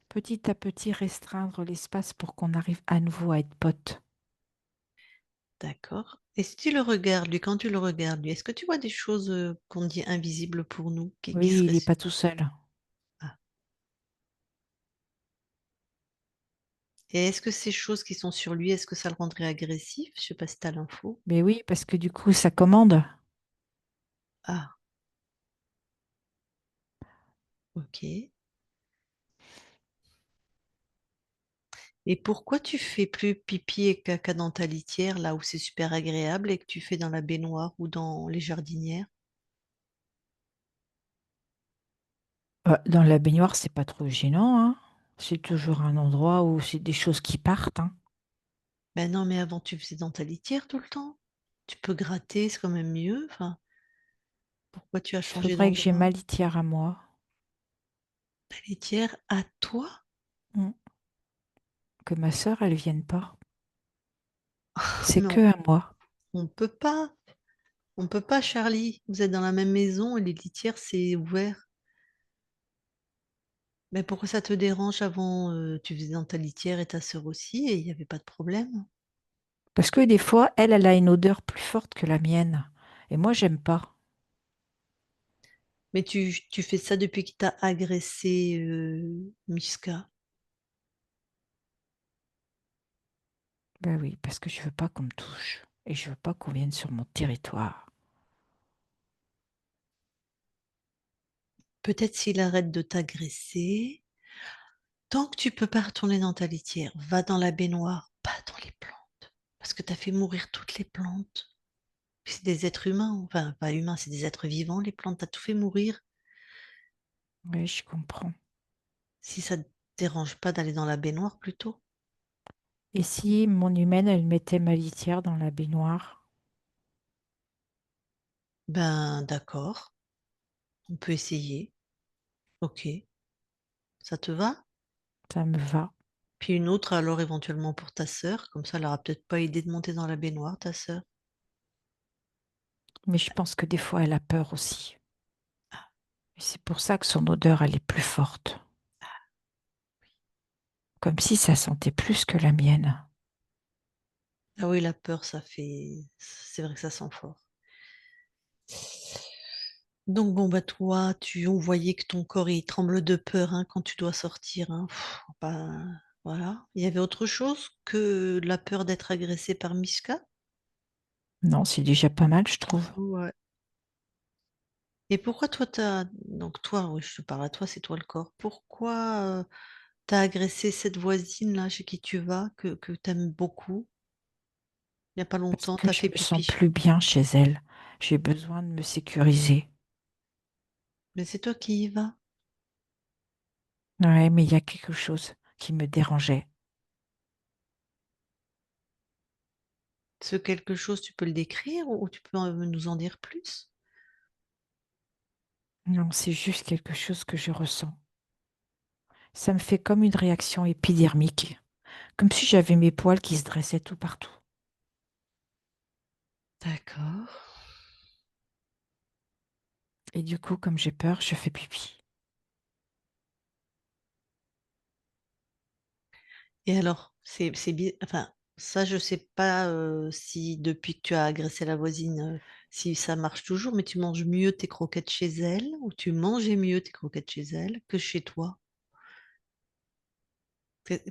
S3: petit à petit restreindre l'espace pour qu'on arrive à nouveau à être potes.
S1: d'accord. Et si tu le regardes, lui, quand tu le regardes, lui, est-ce que tu vois des choses qu'on dit invisibles pour nous, qui
S3: Oui,
S1: glisseraient
S3: il n'est
S1: sur...
S3: pas tout seul.
S1: Ah. Et est-ce que ces choses qui sont sur lui, est-ce que ça le rendrait agressif? Je sais pas si tu as l'info.
S3: Mais oui, parce que du coup, ça commande.
S1: Ah, ok. Et pourquoi tu fais plus pipi et caca dans ta litière, là où c'est super agréable, et que tu fais dans la baignoire ou dans les jardinières?
S3: Dans la baignoire, c'est pas trop gênant, hein. C'est toujours un endroit où c'est des choses qui partent, hein.
S1: Ben non, mais avant, tu faisais dans ta litière tout le temps. Tu peux gratter, c'est quand même mieux. Enfin, pourquoi tu as
S3: Il
S1: changé
S3: faudrait que j'ai ma
S1: d'endroit?
S3: litière à moi.
S1: Ta litière à toi?
S3: Mm. Que ma sœur, elle vienne pas. C'est
S1: Mais
S3: que à moi.
S1: on peut pas. On peut pas, Charlie. Vous êtes dans la même maison et les litières, c'est ouvert. Mais pourquoi ça te dérange avant, tu faisais dans ta litière et ta sœur aussi et il n'y avait pas de problème?
S3: Parce que des fois, elle a une odeur plus forte que la mienne. Et moi, j'aime pas.
S1: Mais tu fais ça depuis qu'il t'a agressé, Mishka.
S3: Ben oui, parce que je veux pas qu'on me touche. Et je veux pas qu'on vienne sur mon territoire.
S1: Peut-être s'il arrête de t'agresser, tant que tu peux pas retourner dans ta litière, va dans la baignoire, pas dans les plantes. Parce que tu as fait mourir toutes les plantes. C'est des êtres humains, enfin pas humains, c'est des êtres vivants, les plantes, t'as tout fait mourir.
S3: Oui, je comprends.
S1: Si ça te dérange pas d'aller dans la baignoire plutôt,
S3: Et si mon humaine, elle mettait ma litière dans la baignoire,
S1: ben d'accord, on peut essayer. Ok, ça te va?
S3: ça me va.
S1: Puis une autre alors éventuellement pour ta sœur, comme ça elle aura peut-être pas idée de monter dans la baignoire, ta sœur.
S3: Mais je pense que des fois, elle a peur aussi. Et c'est pour ça que son odeur, elle est plus forte. Comme si ça sentait plus que la mienne.
S1: Ah oui, la peur, ça fait. C'est vrai que ça sent fort. Donc bon, bah toi, on voyait que ton corps il tremble de peur hein, quand tu dois sortir. Hein. Bah, voilà. Il y avait autre chose que la peur d'être agressé par Mishka?
S3: Non, c'est déjà pas mal, je trouve.
S1: Ouais. Et pourquoi toi t'as. Donc toi, oui, je te parle à toi, c'est toi le corps. Pourquoi t'as agressé cette voisine là chez qui tu vas, que t'aimes beaucoup, il n'y a pas
S3: Parce
S1: longtemps,
S3: que
S1: t'as
S3: je
S1: fait
S3: me sens
S1: pipi.
S3: plus bien chez elle. J'ai besoin de me sécuriser.
S1: Mais c'est toi qui y vas.
S3: Ouais, mais il y a quelque chose qui me dérangeait.
S1: Ce quelque chose, tu peux le décrire ou tu peux nous en dire plus?
S3: Non, c'est juste quelque chose que je ressens. Ça me fait comme une réaction épidermique, comme si j'avais mes poils qui se dressaient tout partout.
S1: D'accord.
S3: Et du coup, comme j'ai peur, je fais pipi.
S1: Et alors, enfin, ça, je sais pas si depuis que tu as agressé la voisine, si ça marche toujours, mais tu manges mieux tes croquettes chez elle ou tu mangeais mieux tes croquettes chez elle que chez toi?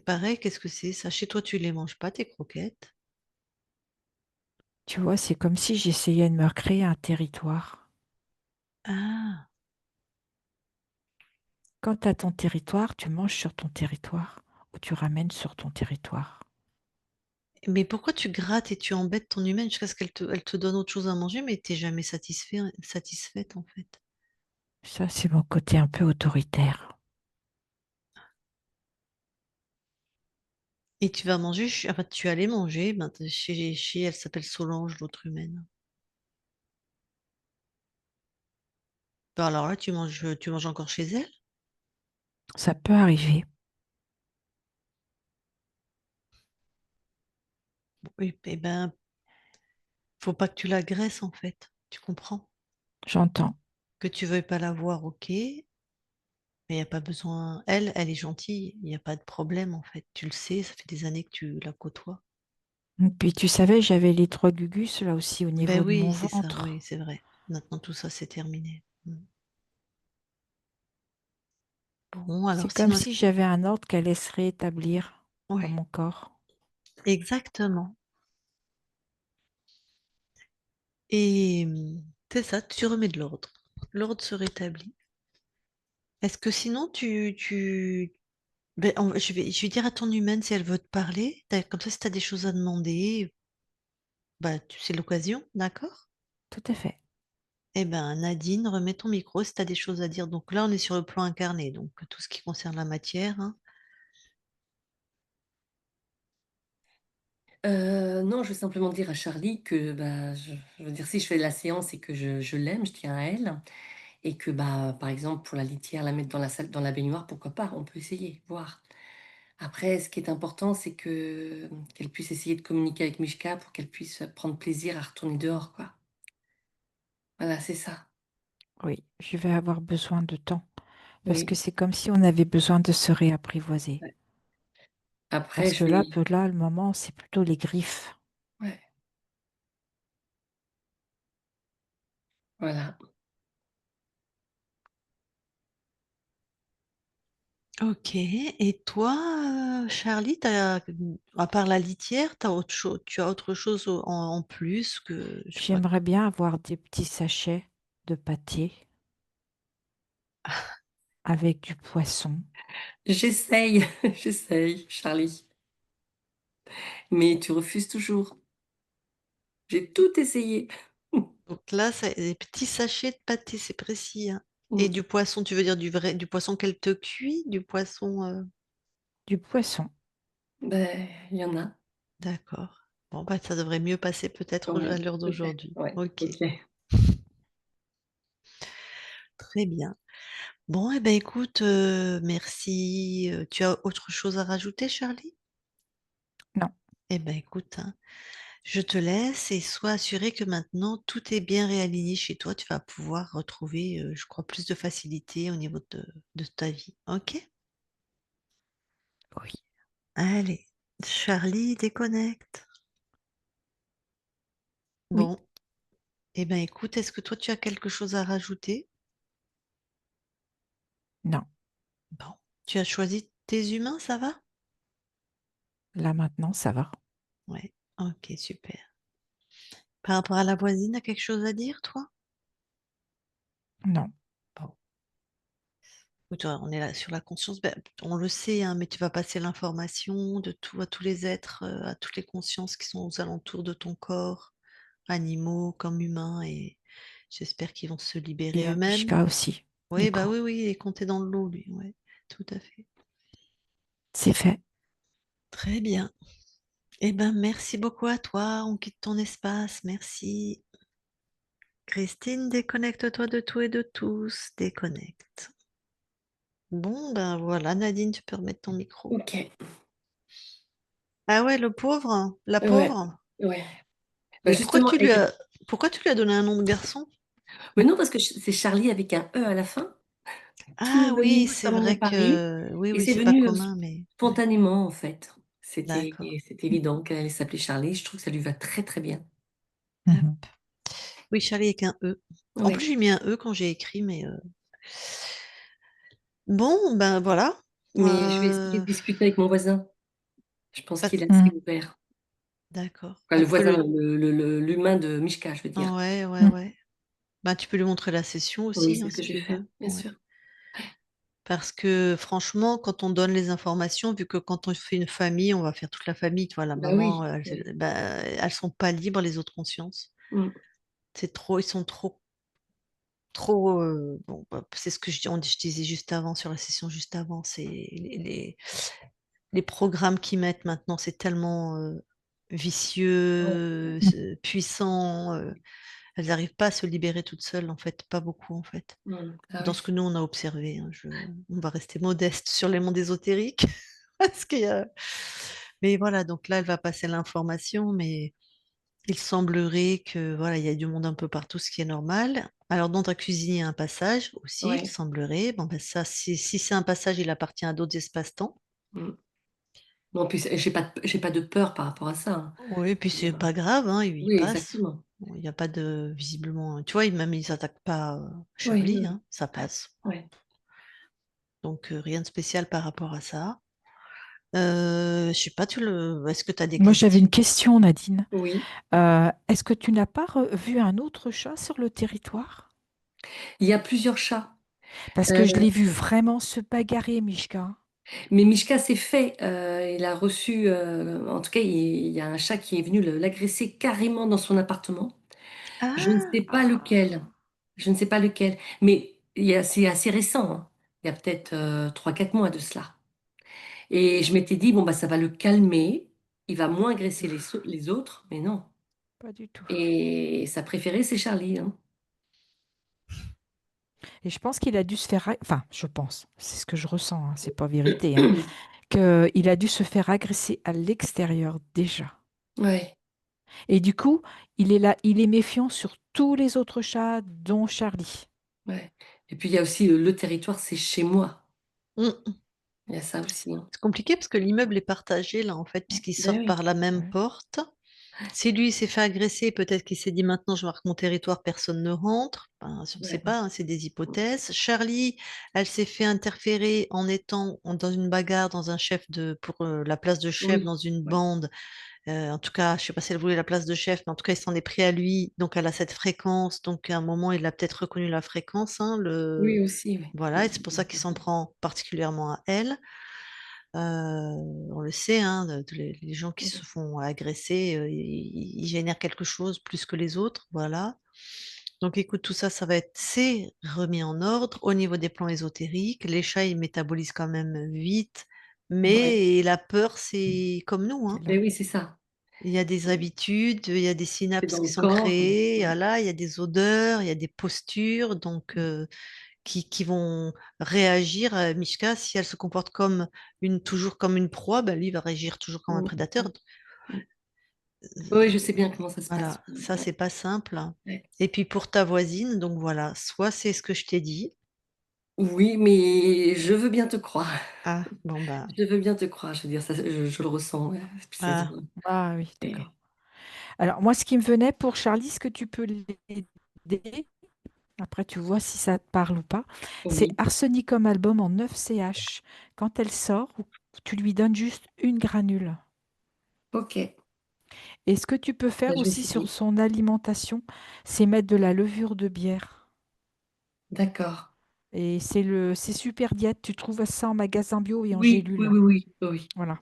S1: Pareil, qu'est-ce que c'est ça? Chez toi, tu les manges pas, tes croquettes?
S3: Tu vois, c'est comme si j'essayais de me recréer un territoire.
S1: Ah,
S3: Quand tu as ton territoire, tu manges sur ton territoire ou tu ramènes sur ton territoire.
S1: mais pourquoi tu grattes et tu embêtes ton humaine jusqu'à ce elle te donne autre chose à manger, mais t'es jamais satisfaite en fait?
S3: Ça, c'est mon côté un peu autoritaire.
S1: Et tu vas manger, enfin, tu allais manger ben, elle s'appelle Solange, l'autre humaine. Ben alors là, tu manges encore chez elle?
S3: Ça peut arriver,
S1: Oui, eh ben, faut pas que tu l'agresses en fait. Tu comprends?
S3: j'entends.
S1: Que tu veuilles pas la voir, ok, mais il n'y a pas besoin. Elle est gentille, il n'y a pas de problème en fait. Tu le sais, ça fait des années que tu la côtoies.
S3: Et puis tu savais, j'avais les trois gugus là aussi au
S1: Ben
S3: niveau de
S1: oui,
S3: mon
S1: c'est ça, oui,
S3: ventre.
S1: c'est vrai. Maintenant, tout ça, c'est terminé. Mm. Bon, alors
S3: C'est comme
S1: sinon,
S3: si j'avais un ordre qu'elle allait se rétablir dans
S1: ouais,
S3: mon corps.
S1: exactement. Et c'est ça, tu remets de l'ordre. L'ordre se rétablit. Est-ce que sinon, ben, je vais dire à ton humaine si elle veut te parler. Comme ça, si tu as des choses à demander, bah, c'est l'occasion, d'accord?
S3: Tout à fait.
S1: Eh ben, Nadine, remets ton micro si tu as des choses à dire. Donc là, on est sur le plan incarné, donc tout ce qui concerne la matière. Hein.
S2: Non, je vais simplement dire à Charlie que bah, je veux dire, si je fais la séance et que je l'aime, je tiens à elle, et que bah, par exemple, pour la litière, la mettre dans la salle, dans la baignoire, pourquoi pas, on peut essayer, voir. Après, ce qui est important, c'est que qu'elle puisse essayer de communiquer avec Mishka pour qu'elle puisse prendre plaisir à retourner dehors, quoi. Voilà, c'est ça.
S3: Oui, je vais avoir besoin de temps. Parce que
S2: Oui.
S3: c'est comme si on avait besoin de se réapprivoiser.
S2: Ouais. Après,
S3: Parce
S2: je
S3: que là,
S2: vais.
S3: là, le moment, c'est plutôt les griffes.
S2: Ouais, voilà.
S1: Ok. Et toi, Charlie, à part la litière, tu as autre chose en plus que, je sais pas.
S3: J'aimerais bien avoir des petits sachets de pâté avec du poisson.
S2: J'essaye, j'essaye, Charlie. Mais tu refuses toujours. J'ai tout essayé.
S1: Donc là, c'est des petits sachets de pâté, c'est précis, hein. Et
S2: Mm.
S1: du poisson, tu veux dire du poisson qu'elle te cuit, du poisson.
S3: Du poisson,
S2: Ben, il y en a.
S1: D'accord. Bon, bah, ça devrait mieux passer
S2: Quand
S1: peut-être à
S2: même.
S1: l'heure
S2: Ok.
S1: d'aujourd'hui.
S2: Ouais.
S1: Ok,
S2: Ok.
S1: très bien. Bon, eh ben écoute, merci. Tu as autre chose à rajouter, Charlie?
S3: non.
S1: Eh ben écoute, hein, je te laisse et sois assuré que maintenant tout est bien réaligné chez toi. Tu vas pouvoir retrouver, je crois, plus de facilité au niveau de ta vie. Ok?
S3: Oui,
S1: Allez, Charlie, déconnecte.
S3: oui,
S1: Bon, eh ben écoute, est-ce que toi tu as quelque chose à rajouter?
S3: non.
S1: Bon, tu as choisi tes humains, ça va?
S3: Là maintenant, ça va.
S1: Ouais, ok, super. Par rapport à la voisine, as quelque chose à dire, toi?
S3: Non.
S1: Bon. Écoute, on est là sur la conscience, ben, on le sait, hein, mais tu vas passer l'information de tout à tous les êtres, à toutes les consciences qui sont aux alentours de ton corps, animaux comme humains, et j'espère qu'ils vont se
S3: Et
S1: libérer
S3: à
S1: eux-mêmes.
S3: Mishka aussi,
S1: Oui,
S3: du
S1: bah
S3: coup.
S1: oui, oui, il est compté dans le lot, lui, ouais, tout à fait.
S3: C'est fait.
S1: Très bien. Eh ben, merci beaucoup à toi, on quitte ton espace, merci. Christine, déconnecte-toi de tout et de tous, déconnecte. Bon, ben voilà, Nadine, tu peux remettre ton micro.
S2: Ok.
S1: Ah ouais, le pauvre, la
S2: Ouais.
S1: pauvre.
S2: Ouais. Bah
S1: Mais
S2: justement,
S1: pourquoi tu lui as donné un nom de garçon?
S2: mais non, parce que c'est Charlie avec un E à la fin qui m'est
S1: Ah
S2: venu
S1: oui, c'est
S2: constamment dans
S1: vrai
S2: Paris.
S1: que oui,
S2: Et
S1: oui,
S2: c'est
S1: c'est pas
S2: venu
S1: commun, mais ouais,
S2: spontanément, en fait. C'était
S1: d'accord.
S2: c'était évident qu'elle allait s'appeler Charlie. Je trouve que ça lui va très, très bien.
S3: Mhm.
S1: Hop. Oui, Charlie avec un E. En plus,
S2: Ouais.
S1: j'ai mis un E quand j'ai écrit, mais bon, ben voilà.
S2: Mais je vais essayer de
S1: Euh,
S2: discuter avec mon voisin. Je pense
S1: pas-
S2: qu'il est assez
S3: Mhm.
S2: ouvert.
S1: D'accord.
S2: Enfin,
S1: Bah,
S2: le
S1: tu peux
S2: voisin,
S1: le.
S2: l'humain de Mishka, je veux dire.
S1: Ouais, ouais,
S3: Mhm.
S1: ouais. Bah, tu peux lui montrer la session
S2: Oui,
S1: aussi,
S2: c'est
S1: hein,
S2: ce que
S1: si
S2: je vais
S1: tu
S2: faire,
S1: veux.
S2: bien
S1: Ouais.
S2: sûr.
S1: Parce que franchement, quand on donne les informations, vu que quand on fait une famille, on va faire toute la famille, tu vois, la
S2: Bah
S1: maman,
S2: oui. Oui.
S1: bah, elles sont pas libres, les autres consciences.
S2: Mm,
S1: C'est trop, ils sont trop. Bon, bah, c'est ce que je disais juste avant sur la session juste avant. C'est les programmes qu'ils mettent maintenant, c'est tellement
S2: ouais.
S1: vicieux,
S3: Mhm.
S1: puissant. Elles n'arrivent pas à se libérer toutes seules, en fait, pas beaucoup, en fait.
S2: Mm. Ah
S1: Dans ce que
S2: oui.
S1: nous on a observé, hein, on va rester modeste sur les mondes ésotériques. Parce qu'il y a- Mais voilà, donc là, elle va passer l'information, mais il semblerait que voilà, il y a du monde un peu partout, ce qui est normal. Alors, dans ta cuisine, il y a un passage aussi, il
S2: Ouais.
S1: semblerait. Bon, ben ça, si c'est un passage, il appartient à d'autres espaces-temps.
S2: Mm. Non, puis j'ai pas de peur par rapport à ça, hein.
S1: Oui, puis c'est
S2: Euh,
S1: pas grave, hein, il
S2: Oui,
S1: passe.
S2: exactement.
S1: Bon, il n'y a pas de visiblement. Tu vois, même ils s'attaquent pas
S2: Oui,
S1: Charlie,
S2: oui,
S1: hein, ça passe.
S2: oui.
S1: Donc rien de spécial par rapport à ça. Je sais pas, est-ce que tu as des
S3: Moi, j'avais
S1: questions?
S3: une question, Nadine.
S2: Oui.
S3: Est-ce que tu n'as pas vu un autre chat sur le territoire?
S2: Il y a plusieurs chats.
S3: Parce
S2: Euh,
S3: que je l'ai vu vraiment se bagarrer, Mishka.
S2: mais Mishka s'est fait. Il a reçu. En tout cas, il y a un chat qui est venu l'agresser carrément dans son appartement. Je ne sais
S1: Ah,
S2: pas lequel. Je ne sais pas lequel. Mais c'est assez récent, hein. Il y a peut-être 3-4 mois de cela. Et je m'étais dit, bon, bah, ça va le calmer. Il va moins agresser les autres. Mais non.
S3: pas du tout.
S2: Et sa préférée, c'est Charlie, hein.
S3: Et je pense qu'il a dû se faire, enfin, je pense, c'est ce que je ressens, hein, c'est pas vérité, hein, qu'il a dû se faire agresser à l'extérieur déjà.
S2: Ouais.
S3: Et du coup, il est là, il est méfiant sur tous les autres chats, dont Charlie.
S2: Ouais. Et puis il y a aussi le territoire, c'est chez moi.
S1: Mm.
S2: Il y a ça aussi, hein.
S1: C'est compliqué parce que l'immeuble est partagé là en fait, puisqu'ils
S2: Ben
S1: sortent
S2: oui,
S1: par la même
S3: Ouais.
S1: porte. Si lui s'est fait agresser, peut-être qu'il s'est dit maintenant je marque mon territoire, personne ne rentre. Ben, on ne sait
S2: ouais.
S1: pas, hein, c'est des hypothèses. Charlie, elle s'est fait interférer en étant dans une bagarre dans un chef pour la place de chef
S2: Oui,
S1: dans une
S2: ouais.
S1: bande. En tout cas, je sais pas si elle voulait la place de chef, mais en tout cas, il s'en est pris à lui. Donc, elle a cette fréquence. Donc, à un moment, il a peut-être reconnu la fréquence, hein,
S2: Oui aussi, oui.
S1: voilà, et c'est pour ça qu'il s'en prend particulièrement à elle. On le sait, hein, les gens qui se font agresser, ils génèrent quelque chose plus que les autres, voilà. Donc écoute, tout ça, ça va être c'est remis en ordre. Au niveau des plans ésotériques, les chats, ils métabolisent quand même vite,
S2: Ouais.
S1: mais la peur, c'est comme nous, hein.
S3: C'est là.
S2: Ben oui, c'est ça.
S1: Il y a des habitudes, il y a des
S2: C'est
S1: synapses
S2: dans
S1: qui
S2: le
S1: sont
S2: corps.
S1: créées,
S2: Ouais.
S1: voilà, il y a des odeurs, il y a des postures, donc qui vont réagir. Mishka, si elle se comporte comme toujours comme une proie, ben lui il va réagir toujours comme un
S2: Mm,
S1: prédateur.
S2: mm, mm. Oui, je sais bien comment ça se passe.
S1: Voilà, ça
S2: Ouais,
S1: c'est pas simple.
S2: ouais.
S1: Et puis pour ta voisine, donc voilà, soit c'est ce que je t'ai dit.
S2: Oui, mais je veux bien te croire.
S1: Ah, bon bah,
S2: Je veux bien te croire. Je veux dire, ça, je le ressens. Ouais. C'est-à-dire,
S1: ah,
S3: Ah oui,
S2: et-
S3: d'accord. Alors, moi, ce qui me venait pour Charlie, ce que tu peux l'aider, après tu vois si ça te parle ou pas, c'est
S2: oui,
S3: Arsenicum Album en 9 CH. Quand elle sort, tu lui donnes juste une granule.
S2: ok.
S3: Et ce que tu peux
S2: Ben,
S3: faire
S2: je vais
S3: aussi sur
S2: essayer.
S3: son alimentation, c'est mettre de la levure de bière.
S2: D'accord.
S3: Et c'est super diète. Tu trouves ça en magasin bio et en
S2: Oui, oui,
S3: gélule.
S2: oui, oui, oui.
S3: Voilà.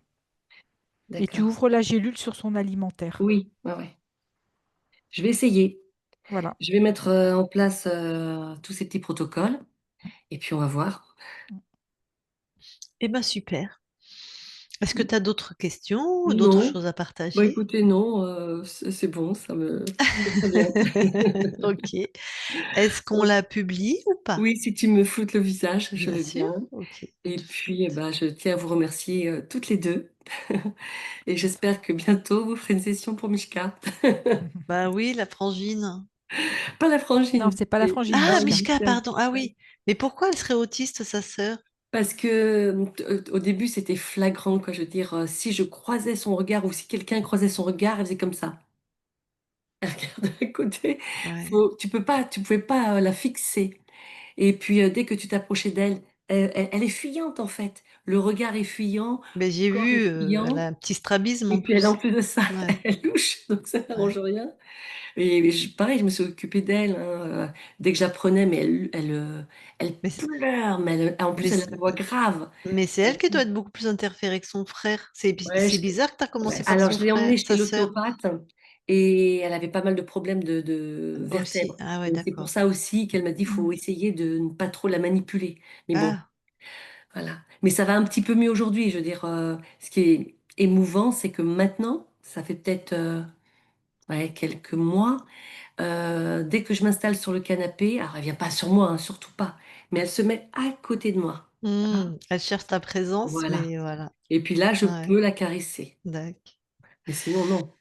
S3: Et tu
S2: D'accord.
S3: ouvres la gélule sur son alimentaire.
S2: Oui, ouais, ouais. Je vais essayer.
S3: Voilà.
S2: Je vais mettre en place tous ces petits protocoles et puis on va voir.
S1: eh ben super. Est-ce que tu as d'autres questions ou d'autres
S2: Non,
S1: choses à
S2: bah
S1: partager?
S2: écoutez, non, c'est bon, c'est très bien.
S1: Ok. Est-ce qu'on la publie ou pas?
S2: Oui, si tu me floutes le visage, je
S1: Bien
S2: veux
S1: sûr.
S2: bien.
S1: Ok.
S2: Et puis, eh ben, je tiens à vous remercier toutes les deux. Et j'espère que bientôt vous ferez une session pour Mishka.
S1: Bah oui, la frangine.
S2: Pas la
S3: Non,
S2: frangine,
S3: c'est pas la
S2: mais
S3: frangine,
S1: Ah,
S3: Mishka.
S1: Mishka,
S2: Mishka.
S1: pardon. Ah
S2: Ouais.
S1: oui. Mais pourquoi elle serait autiste, sa sœur?
S2: Parce que au début, c'était flagrant, quoi. Je veux dire, si je croisais son regard ou si quelqu'un croisait son regard, elle faisait comme ça. Elle regarde à côté.
S1: Ouais.
S2: Tu pouvais pas la fixer. Et puis, dès que tu t'approchais d'elle, elle est fuyante, en fait. Le regard est fuyant,
S1: Mais
S2: le
S1: j'ai
S2: corps est
S1: vu, elle a
S2: fuyant.
S1: un petit strabisme
S2: Et
S1: en
S2: puis, elle, en
S1: plus.
S2: plus de ça,
S1: Ouais.
S2: elle louche, donc ça
S1: Ouais.
S2: n'arrange rien. Et pareil, je me suis occupée d'elle, hein, dès que j'apprenais, mais elle
S1: Mais, c'est-
S2: pleure, mais en
S1: mais,
S2: plus, elle a
S1: c'est
S2: la voix grave.
S1: mais c'est elle qui doit être beaucoup plus interférée que son frère.
S2: Ouais,
S1: C'est bizarre que tu as
S2: ouais.
S1: commencé par
S2: Alors,
S1: son
S2: je l'ai emmenée
S1: frère,
S2: chez
S1: sa sœur
S2: l'ostéopathe et elle avait pas mal de problèmes de
S1: aussi.
S2: vertèbres.
S1: Ah ouais,
S2: Donc, c'est pour
S1: d'accord.
S2: ça aussi qu'elle m'a dit, il
S3: Mm.
S2: faut essayer de ne pas trop la manipuler. Mais bon,
S1: Ah,
S2: voilà. Mais ça va un petit peu mieux aujourd'hui. Je veux dire, ce qui est émouvant, c'est que maintenant, ça fait peut-être ouais, quelques mois, dès que je m'installe sur le canapé, alors elle vient pas sur moi, hein, surtout pas, mais elle se met à côté de moi.
S3: Ah,
S1: elle cherche ta présence,
S2: Voilà.
S1: mais voilà.
S2: Et puis là, je
S1: Ouais,
S2: peux la caresser.
S1: d'accord.
S2: Mais sinon, non.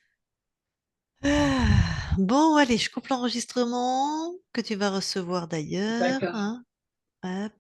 S1: Bon, allez, je coupe l'enregistrement que tu vas recevoir d'ailleurs,
S2: D'accord.
S1: hein. Hop.